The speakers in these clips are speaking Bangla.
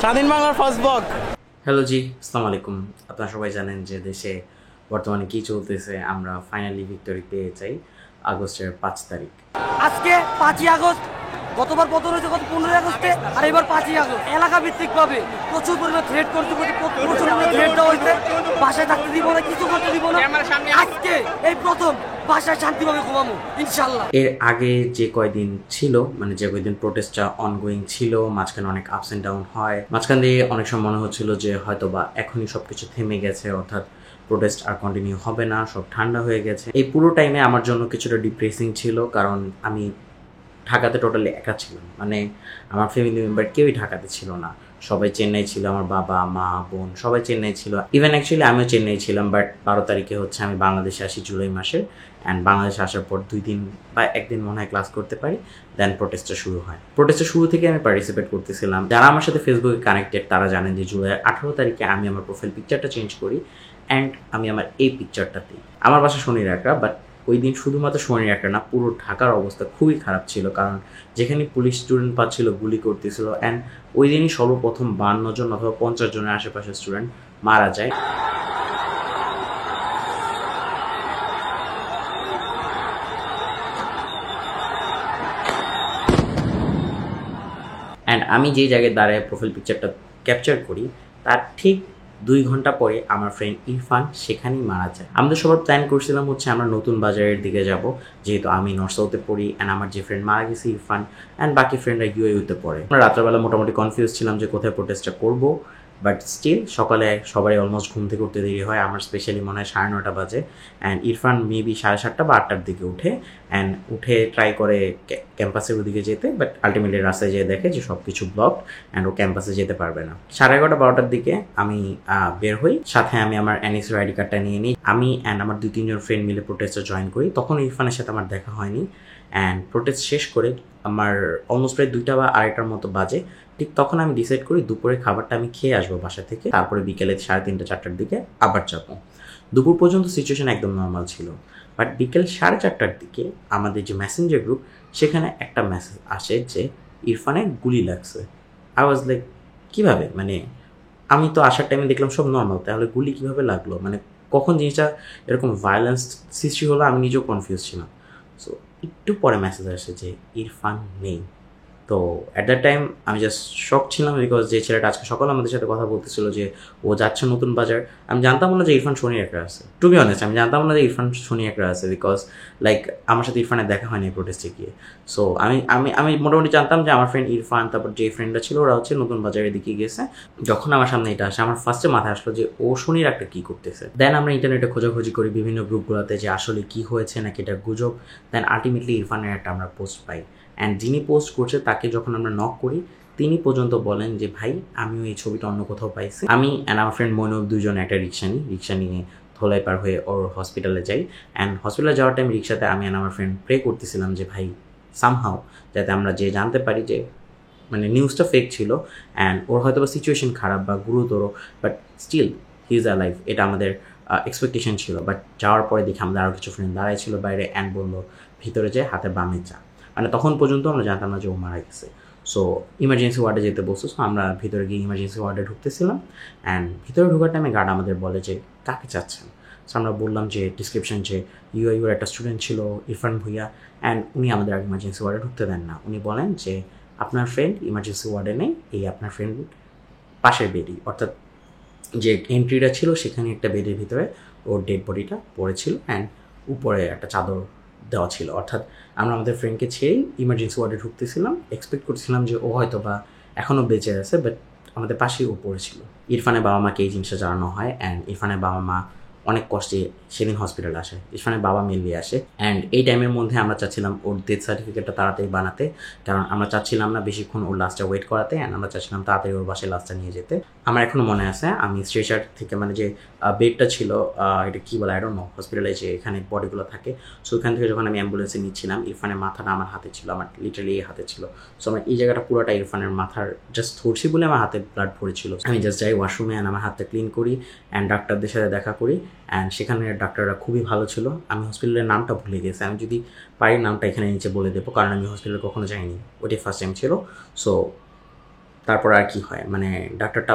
স্বাধীন বাংলার ফার্স্ট ব্লগ। হ্যালো জি, আসসালামু আলাইকুম। আপনারা সবাই জানেন যে দেশে বর্তমানে কি চলতেছে। আমরা ফাইনালি ভিক্টোরি পেয়ে যাই আগস্টের 5 তারিখ। আজকে 5ই আগস্ট, গতবার বদল হয়েছে গত 15ই আগস্টে, আর এবার 5ই আগস্ট। এলাকা ভিত্তিক ভাবে প্রচুর পরিমাণে থ্রেট করতে প্রচুর পরিমাণে থ্রেট দেওয়া হয়েছে। বাসায় থাকতে দিব না, কিছু করতে দিব না। আজকে এই প্রথম বাসায় শান্তিভাবে ঘুমাবো ইনশাল্লাহ। এর আগে যে কয়দিন ছিল, মানে যে কয়দিন প্রোটেস্টটা অনগোয়িং ছিল, মাঝখানে অনেক আপস অ্যান্ড ডাউন হয়। মাঝখান দিয়ে অনেক সময় মনে হচ্ছিল যে হয়তো বা এখনই সবকিছু থেমে গেছে, অর্থাৎ প্রোটেস্ট আর কন্টিনিউ হবে না, সব ঠান্ডা হয়ে গেছে। এই পুরো টাইমে আমার জন্য কিছুটা ডিপ্রেসিং ছিল, কারণ আমি ঢাকাতে টোটালি একা ছিলাম। মানে আমার ফ্যামিলি মেম্বার কেউই ঢাকাতে ছিল না, সবাই চেন্নাই ছিল। আমার বাবা মা বোন সবাই চেন্নাই ছিল। ইভেন অ্যাকচুয়ালি আমিও চেন্নাই ছিলাম, বাট 12 তারিখে হচ্ছে আমি বাংলাদেশে আসি জুলাই মাসের। অ্যান্ড বাংলাদেশে আসার পর 2 দিন বা একদিন মনে হয় ক্লাস করতে পারি, দেন প্রোটেস্টটা শুরু হয়। প্রোটেস্টের শুরু থেকে আমি পার্টিসিপেট করতেছিলাম। যারা আমার সাথে ফেসবুকে কানেক্টেড তারা জানেন যে জুলাই 18 তারিখে আমি আমার প্রোফাইল পিকচারটা চেঞ্জ করি, অ্যান্ড আমি আমার এই পিকচারটাতেই। আমার বাসা শনির একটা, বাট ওই দিন শুধুমাত্র শনির একটা না, পুরো ঢাকার অবস্থা খুবই খারাপ ছিল, কারণ যেখানে পুলিশ স্টুডেন্ট পাচ্ছিল গুলি করতেছিল। অ্যান্ড ওই দিনই সর্বপ্রথম 52 জন অথবা 50 জনের আশেপাশে স্টুডেন্ট মারা যায়। অ্যান্ড আমি যেই জায়গায় দাঁড়ায় প্রোফাইল পিকচারটা ক্যাপচার করি, তার ঠিক 2 ঘন্টা পরে আমার ফ্রেন্ড ইরফান সেখানেই মারা যায়। আমাদের সবার প্ল্যান করছিলাম হচ্ছে আমরা নতুন বাজারের দিকে যাব, যেহেতু আমি নর্থ সাউথে পড়ি, অ্যান্ড আমার যে ফ্রেন্ড মারা গেছে ইরফান, অ্যান্ড বাকি ফ্রেন্ডরা ইউএইতে পড়ে। আমরা রাত্রেবেলা মোটামুটি কনফিউজ ছিলাম যে কোথায় প্রোটেস্টটা করবো, বাট স্টিল সকালে সবাই অলমোস্ট ঘুম থেকে উঠতে দেরি হয়। আমার স্পেশালি মনে হয় 9:30 বাজে, অ্যান্ড ইরফান মেবি 7:30 বা 8টার দিকে উঠে, অ্যান্ড উঠে ট্রাই করে ক্যাম্পাসের ওদিকে যেতে, বাট আলটিমেটলি রাস্তায় যেয়ে দেখে যে সব কিছু ব্লকড, অ্যান্ড ও ক্যাম্পাসে যেতে পারবে না। 11:30 12টার দিকে আমি বের হই, সাথে আমি আমার এনএসইউর আইডি কার্ডটা নিয়ে নিই। আমি অ্যান্ড আমার 2-3 জন ফ্রেন্ড মিলে প্রোটেস্টে জয়েন করি। তখন ইরফানের সাথে আমার দেখা হয়নি, অ্যান্ড প্রোটেস্ট শেষ করে আমার অলমোস্ট প্রায় 2টা বা 2:30টার মতো বাজে। ঠিক তখন আমি ডিসাইড করি দুপুরের খাবারটা আমি খেয়ে আসবো বাসা থেকে, তারপরে বিকেলে 3:30 4টার দিকে আবার যাবো। দুপুর পর্যন্ত সিচুয়েশন একদম নর্মাল ছিল, বাট বিকেল 4:30টার দিকে আমাদের যে মেসেঞ্জার গ্রুপ, সেখানে একটা মেসেজ আসে যে ইরফানের গুলি লাগছে। আই ওয়াজ লাইক, কীভাবে? মানে আমি তো আসার টাইমে দেখলাম সব নর্মাল, তাহলে গুলি কীভাবে লাগলো? মানে কখন জিনিসটা এরকম ভায়োলেন্স সৃষ্টি হলো, আমি নিজেও কনফিউজ ছিলাম। সো একটু পরে মেসেজ আসে যে ইরফান নেই। তো অ্যাট দ্যাট টাইম আমি জাস্ট শক ছিলাম, বিকজ যে ছেলেটা আজকে সকালে আমাদের সাথে কথা বলতেছিল যে ও যাচ্ছে নতুন বাজার, আমি জানতাম না যে ইরফান শনি একটা আছে। টু বি অনেস্ট, আমি জানতাম না যে ইরফান শনি একটা আছে, বিকজ লাইক আমার সাথে ইরফানের দেখা হয়নি প্রোটেস্টে গিয়ে। সো আমি আমি আমি মোটামুটি জানতাম যে আমার ফ্রেন্ড ইরফান, তারপর যে ফ্রেন্ডরা ছিল ওরা হচ্ছে নতুন বাজারের দিকে গেছে। যখন আমার সামনে এটা আসে, আমার ফার্স্টে মাথায় আসলো যে ও শনির একটা কী করতেছে। দেন আমরা ইন্টারনেটে খোঁজাখুঁজি করি বিভিন্ন গ্রুপগুলোতে যে আসলে কী হয়েছে, নাকি এটা গুজব। দেন আলটিমেটলি ইরফানের একটা আমরা পোস্ট পাই, অ্যান্ড যিনি পোস্ট করছে তাকে যখন আমরা নক করি, তিনি পর্যন্ত বলেন যে ভাই আমিও এই ছবিটা অন্য কোথাও পাইছি। আমি অ্যান্ড আমার ফ্রেন্ড মইনুল দুজন একটা রিক্সা নিয়ে ধোলাই পার হয়ে ওর হসপিটালে যাই। অ্যান্ড হসপিটালে যাওয়ার টাইম রিক্সাতে আমি অ্যান্ড আমার ফ্রেন্ড প্রে করতেছিলাম যে ভাই সামহাও যাতে আমরা যে জানতে পারি যে মানে নিউজটা ফেক ছিল, অ্যান্ড ওর হয়তো বা সিচুয়েশন খারাপ বা গুরুতর, but still he is alive, এটা আমাদের এক্সপেকটেশন ছিল। বাট যাওয়ার পরে দেখি আমাদের আরও কিছু ফ্রেন্ড দাঁড়াই ছিল বাইরে, অ্যান্ড বললো ভিতরে যায় হাতে বামে চা। মানে তখন পর্যন্ত আমরা জানতাম না যে ও মারা গেছে। সো ইমার্জেন্সি ওয়ার্ডে যেতে বলছো। সো আমরা ভিতরে গিয়ে ইমার্জেন্সি ওয়ার্ডে ঢুকতেছিলাম, অ্যান্ড ভিতরে ঢোকার টাইমে গার্ড আমাদের বলে যে কাকে চাচ্ছেন। সো আমরা বললাম যে ডিসক্রিপশন যে ইউআইউর একটা স্টুডেন্ট ছিল ইরফান ভুইয়া, অ্যান্ড উনি আমাদের ইমার্জেন্সি ওয়ার্ডে ঢুকতে দেন না। উনি বলেন যে আপনার ফ্রেন্ড ইমার্জেন্সি ওয়ার্ডে নেই, এই আপনার ফ্রেন্ড পাশের বেডই, অর্থাৎ যে এন্ট্রিটা ছিল সেখানে একটা বেডের ভিতরে ওর ডেড বডিটা পড়েছিল, অ্যান্ড উপরে একটা চাদর দেওয়া ছিল। অর্থাৎ আমরা আমাদের ফ্রেন্ডকে ছেড়েই ইমার্জেন্সি ওয়ার্ডে ঢুকতেছিলাম, এক্সপেক্ট করছিলাম যে ও হয়তো বা এখনও বেঁচে আছে, বাট আমাদের পাশেই ও পড়েছিল। ইরফানের বাবা মাকে এই জিনিসটা জানানো হয়, অ্যান্ড ইরফানের বাবা মা অনেক কষ্টে সেদিন হসপিটালে আসে। ইরফানের বাবা মেনলি আসে, অ্যান্ড এই টাইমের মধ্যে আমরা চাচ্ছিলাম ওর ডেথ সার্টিফিকেটটা তাড়াতাড়ি বানাতে, কারণ আমরা চাচ্ছিলাম না বেশিক্ষণ ওর লাস্টটা ওয়েট করাতে, অ্যান্ড আমরা চাচ্ছিলাম তাড়াতাড়ি ওর বাসায় লাস্টটা নিয়ে যেতে। আমার এখনও মনে আছে আমি স্ট্রেচার থেকে মানে যে বেডটা ছিল, এটা কী বলে আই ডোন্ট নো, হসপিটালে যে এখানে বডিগুলো থাকে, সো ওখান থেকে যখন আমি অ্যাম্বুলেন্সে নিচ্ছিলাম, ইরফানের মাথাটা আমার হাতে ছিল, আমার লিটারালি এই হাতে ছিল। সো আমার এই জায়গাটা পুরোটা ইরফানের মাথার জাস্ট ধরছি বলে আমার হাতে ব্লাড পড়েছিল। আমি জাস্ট যাই ওয়াশরুমে, অ্যান্ড আমার হাতটা ক্লিন করি, অ্যান্ড ডাক্তারদের সাথে দেখা করি, অ্যান্ড সেখানে ডাক্তাররা খুবই ভালো ছিল। আমি হসপিটালের নামটা ভুলে গেছি, আমি যদি পারি নামটা এখানে নিচে বলে দেবো, কারণ আমি হসপিটালে কখনো যাইনি, ওইটাই ফার্স্ট টাইম ছিল। সো তারপর আর কি হয় মানে ডাক্তারটা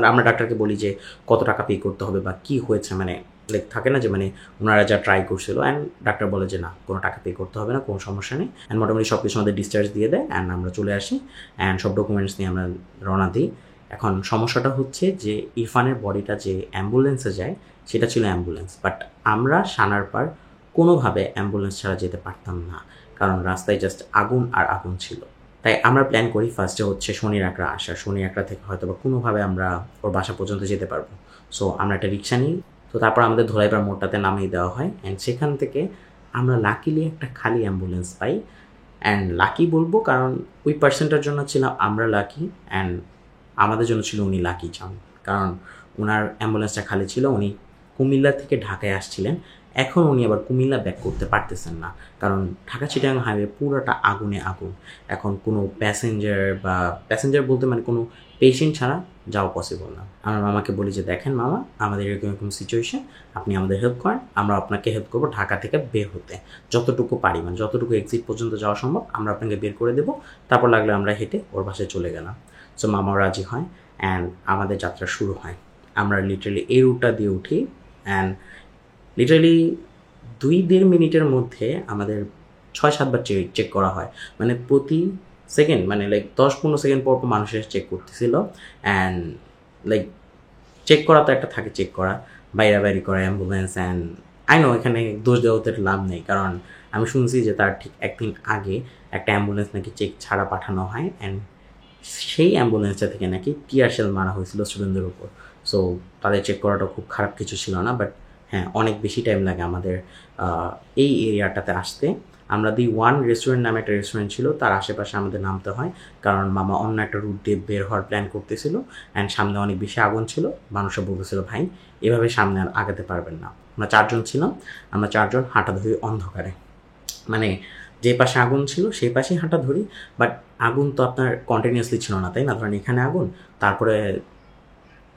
আমরা ডাক্তারকে বলি যে কত টাকা পে করতে হবে বা কি হয়েছে, মানে লাইক থাকে না যে মানে ওনারা যা ট্রাই করছিল, অ্যান্ড ডাক্তার বলে যে না কোনো টাকা পে করতে হবে না, কোনো সমস্যা নেই, অ্যান্ড মোটামুটি সব কিছু আমাদের ডিসচার্জ দিয়ে দেয়, অ্যান্ড আমরা চলে আসি, অ্যান্ড সব ডকুমেন্টস নিয়ে আমরা রওনা দিই। এখন সমস্যাটা হচ্ছে যে ইরফানের বডিটা যে অ্যাম্বুলেন্সে যায় সেটা ছিল অ্যাম্বুলেন্স, বাট আমরা সানার পার কোনোভাবে অ্যাম্বুলেন্স ছাড়া যেতে পারতাম না, কারণ রাস্তায় জাস্ট আগুন আর আগুন ছিল। তাই আমরা প্ল্যান করি ফার্স্টে হচ্ছে শনির আকড়া আসা, শনির আকড়া থেকে হয়তো বা কোনোভাবে আমরা ওর বাসা পর্যন্ত যেতে পারবো। সো আমরা একটা রিক্সা নিই, তো তারপর আমাদের ধোলাইপাড় মোড়টাতে নামিয়ে দেওয়া হয়, অ্যান্ড সেখান থেকে আমরা লাকিলি একটা খালি অ্যাম্বুলেন্স পাই। অ্যান্ড লাকি বলবো কারণ ওই পার্সনটার জন্য ছিলাম আমরা লাকি, অ্যান্ড আমাদের জন্য ছিল উনি লাকি চান, কারণ ওনার অ্যাম্বুলেন্সটা খালি ছিল, উনি কুমিল্লা থেকে ঢাকায় আসছিলেন, এখন উনি আবার কুমিল্লা ব্যাক করতে পারতেছেন না, কারণ ঢাকা চিটাগাং হাইওয়ে পুরোটা আগুনে আগুন। এখন কোনো প্যাসেঞ্জার বলতে মানে কোনো পেশেন্ট ছাড়া যাওয়া পসিবল না। আমার মামাকে বলি যে দেখেন মামা, আমাদের এরকম এরকম সিচুয়েশন, আপনি আমাদের হেল্প করেন, আমরা আপনাকে হেল্প করবো ঢাকা থেকে বের হতে, যতটুকু পারি মানে যতটুকু এক্সিট পর্যন্ত যাওয়া সম্ভব আমরা আপনাকে বের করে দেবো, তারপর লাগলে আমরা হেঁটে ওর বাসায় চলে গেলাম। সো মামাও রাজি হয়, অ্যান্ড আমাদের যাত্রা শুরু হয়। আমরা লিটারালি এই রুটটা দিয়ে উঠি, অ্যান্ড লিটারালি 2-1.5 মিনিটের মধ্যে আমাদের 6-7 বার চেক করা হয়, মানে প্রতি সেকেন্ড মানে লাইক 10-15 সেকেন্ড পর পর মানুষের চেক করতেছিল। অ্যান্ড লাইক চেক করা তো একটা থাকে, চেক করা বাইরে করা অ্যাম্বুলেন্স, অ্যান্ড আই নো এখানে দোষ দেওয়া ওদের লাভ নেই, কারণ আমি শুনছি যে তার ঠিক একদিন আগে একটা অ্যাম্বুলেন্স নাকি চেক ছাড়া পাঠানো হয়, অ্যান্ড সেই অ্যাম্বুলেন্সটা থেকে নাকি টিয়ার শেল মারা হয়েছিল স্টুডেন্টদের উপর। সো তাদের চেক করাটা খুব খারাপ কিছু ছিল না, বাট হ্যাঁ অনেক বেশি টাইম লাগে আমাদের এই এরিয়াটাতে আসতে। আমরা দি ওয়ান রেস্টুরেন্ট নামে একটা রেস্টুরেন্ট ছিল, তার আশেপাশে আমাদের নামতে হয়, কারণ মামা অন্য একটা রুট দিয়ে বের হওয়ার প্ল্যান করতেছিল, অ্যান্ড সামনে অনেক বেশি আগুন ছিল, মানুষরা বলতেছিল ভাই এভাবে সামনে আর আগাতে পারবেন না। আমরা 4 জন ছিলাম, আমরা 4 জন হাঁটা ধরি অন্ধকারে, মানে যে পাশে আগুন ছিল সেই পাশেই হাঁটা ধরি, বাট আগুন তো আপনার কন্টিনিউয়াসলি ছিল না, তাই না? ধরেন এখানে আগুন, তারপরে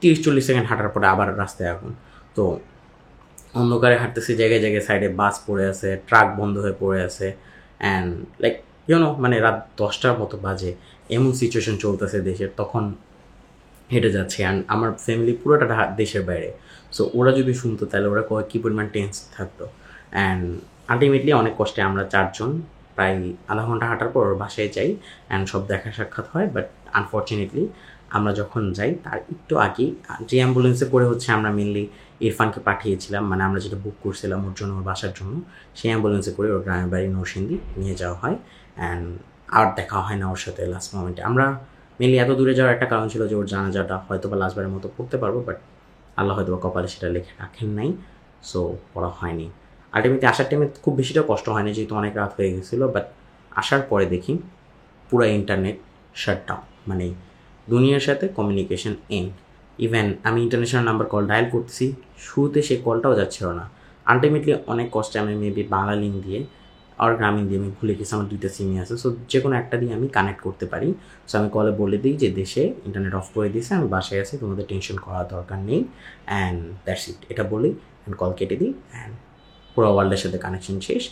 30-40 সেকেন্ড হাঁটার পরে আবার রাস্তায় আগুন, তো অন্ধকারে হাঁটতেছি, জায়গায় জায়গায় সাইডে বাস পড়ে আছে, ট্রাক বন্ধ হয়ে পড়ে আছে, অ্যান্ড লাইক মানে রাত 10টার মতো বাজে, এমন সিচুয়েশন চলতেছে দেশের, তখন হেঁটে যাচ্ছে, অ্যান্ড আমার ফ্যামিলি পুরোটা দেশের বাইরে। সো ওরা যদি শুনতো তাহলে ওরা কী পরিমাণ টেন্স থাকতো। অ্যান্ড আলটিমেটলি অনেক কষ্টে আমরা 4 জন প্রায় আধা ঘন্টা হাঁটার পর ওর বাসায় যাই, অ্যান্ড সব দেখা সাক্ষাৎ হয়। বাট আনফর্চুনেটলি আমরা যখন যাই তার একটু আগেই যে অ্যাম্বুলেন্সে করে হচ্ছে আমরা মেনলি ইরফানকে পাঠিয়েছিলাম, মানে আমরা যেটা বুক করছিলাম ওর জন্য, ওর বাসার জন্য, সেই অ্যাম্বুলেন্সে করে ওর গ্রামের বাড়ি নরসিংদী নিয়ে যাওয়া হয়, অ্যান্ড আর দেখা হয় না ওর সাথে লাস্ট মোমেন্টে। আমরা মেনলি এত দূরে যাওয়ার একটা কারণ ছিল যে ওর জানাজাটা হয়তো বা লাস্টবারের মতো পড়তে পারবো, বাট আল্লাহ হয়তো বা কপালে সেটা লিখে রাখেন নাই, সো পড়া হয়নি। আলটিমেটলি আসার টাইমে খুব বেশিটা কষ্ট হয়নি, যেহেতু অনেক রাত হয়ে গেছিলো, বাট আসার পরে দেখি পুরো ইন্টারনেট শাটডাউন, মানে দুনিয়ার সাথে কমিউনিকেশন এন্ড। ইভেন আমি ইন্টারন্যাশনাল নাম্বার কল ডায়াল করতেছি, শুরুতে সেই কলটাও যাচ্ছিল না। আলটিমেটলি অনেক কষ্টে আমি মেবি বাংলা লিঙ্ক দিয়ে আর গ্রামীণ দিয়ে, আমি ভুলে গেছি আমার 2টা সিমই আছে, সো যে কোনো একটা দিয়ে আমি কানেক্ট করতে পারি। সো আমি কলে বলে দিই যে দেশে ইন্টারনেট অফ করে দিয়েছে, আমি বাসায় আছি, তোমাদের টেনশন করার দরকার নেই, অ্যান্ড দ্যাটস ইট, এটা বলি, অ্যান্ড কল কেটে দিই, অ্যান্ড পুরো ওয়ার্ল্ডের সাথে কানেকশন শেষ।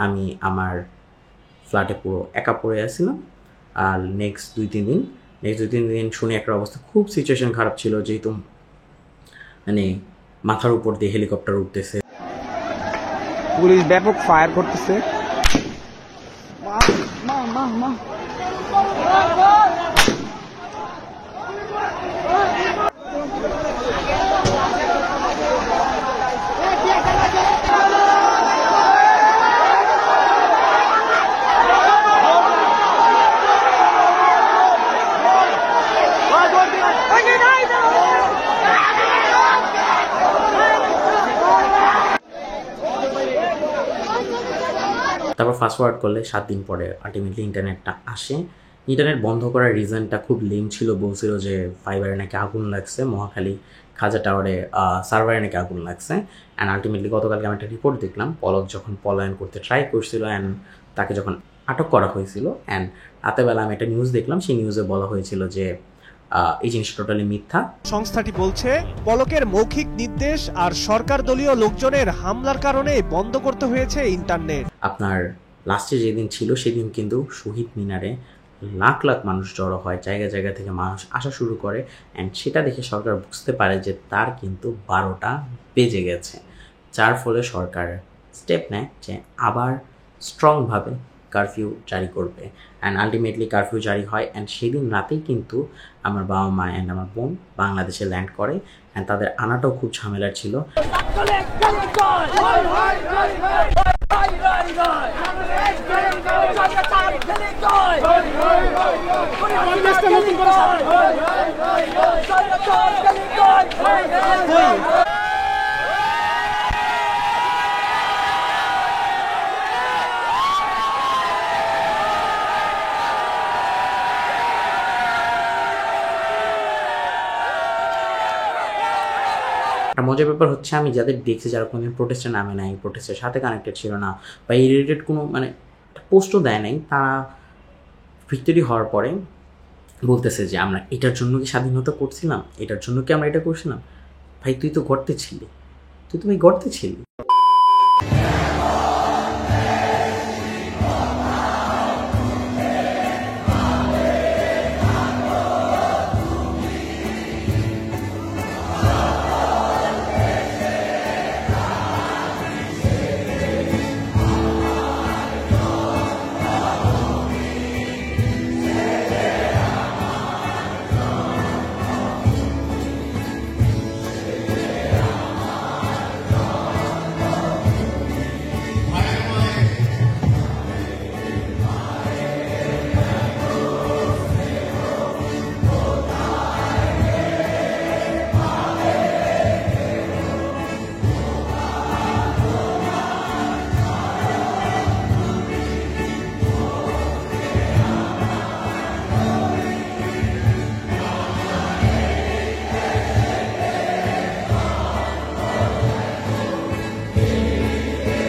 আমি আমার ফ্ল্যাটে পুরো একা পড়ে আসছিলাম। আর নেক্সট 2-3 দিন শুনে একটা অবস্থা, খুব সিচুয়েশন খারাপ ছিল, যেহেতু মানে মাথার উপর দিয়ে হেলিকপ্টার উঠতেছে, পুলিশ ব্যাপক ফায়ার করতেছে। তারপর ফাস্ট ফরওয়ার্ড করলে 7 দিন পরে আলটিমেটলি ইন্টারনেটটা আসে। ইন্টারনেট বন্ধ করার রিজনটা খুব লেম ছিল, বলছিল যে ফাইবারে নাকি আগুন লাগছে, মহাখালী খাজা টাওয়ারে সার্ভারে নাকি আগুন লাগছে। অ্যান্ড আলটিমেটলি গতকালকে আমি একটা রিপোর্ট দেখলাম, পলক যখন পলায়ন করতে ট্রাই করছিল, অ্যান্ড তাকে যখন আটক করা হয়েছিল, অ্যান্ড রাতেবেলা আমি একটা নিউজ দেখলাম, সেই নিউজে বলা হয়েছিল যে এই জিনিসটা টোটালি মিথ্যা। সংস্থাটি বলছে পলকের মৌখিক নির্দেশ আর সরকার দলীয় লোকজনের হামলার কারণে বন্ধ করতে হয়েছে ইন্টারনেট। আপনার লাস্টে যেদিন ছিল সেদিন কিন্তু শহীদ মিনারে লাখ লাখ মানুষ জড়ো হয়, জায়গা জায়গা থেকে মানুষ আসা শুরু করে, অ্যান্ড সেটা দেখে সরকার বুঝতে পারে যে তার কিন্তু 12টা বেজে গেছে, যার ফলে সরকার স্টেপ নেয় যে আবার স্ট্রংভাবে কারফিউ জারি করবে। অ্যান্ড আলটিমেটলি কারফিউ জারি হয়, অ্যান্ড সেদিন রাতেই কিন্তু আমার বাবা মা অ্যান্ড আমার বোন বাংলাদেশে ল্যান্ড করে। অ্যান্ড তাদের আনাটাও খুব ঝামেলার ছিল। একটা মজার ব্যাপার হচ্ছে, আমি যাদের দেখছি যারা কোনোদিন প্রোটেস্টে নামে নাই, প্রোটেস্টের সাথে কানেক্টেড ছিল না বা এই রিলেটেড কোনো মানে পোস্টও দেয় নাই, তারা ভিক্টোরি হওয়ার পরে বলতেছে যে আমরা এটার জন্য কি স্বাধীনতা করছিলাম, এটার জন্য কি আমরা এটা করছিলাম। ভাই তুই তো গর্তে ছিলি, তুই তো ভাই গর্তে ছিলি।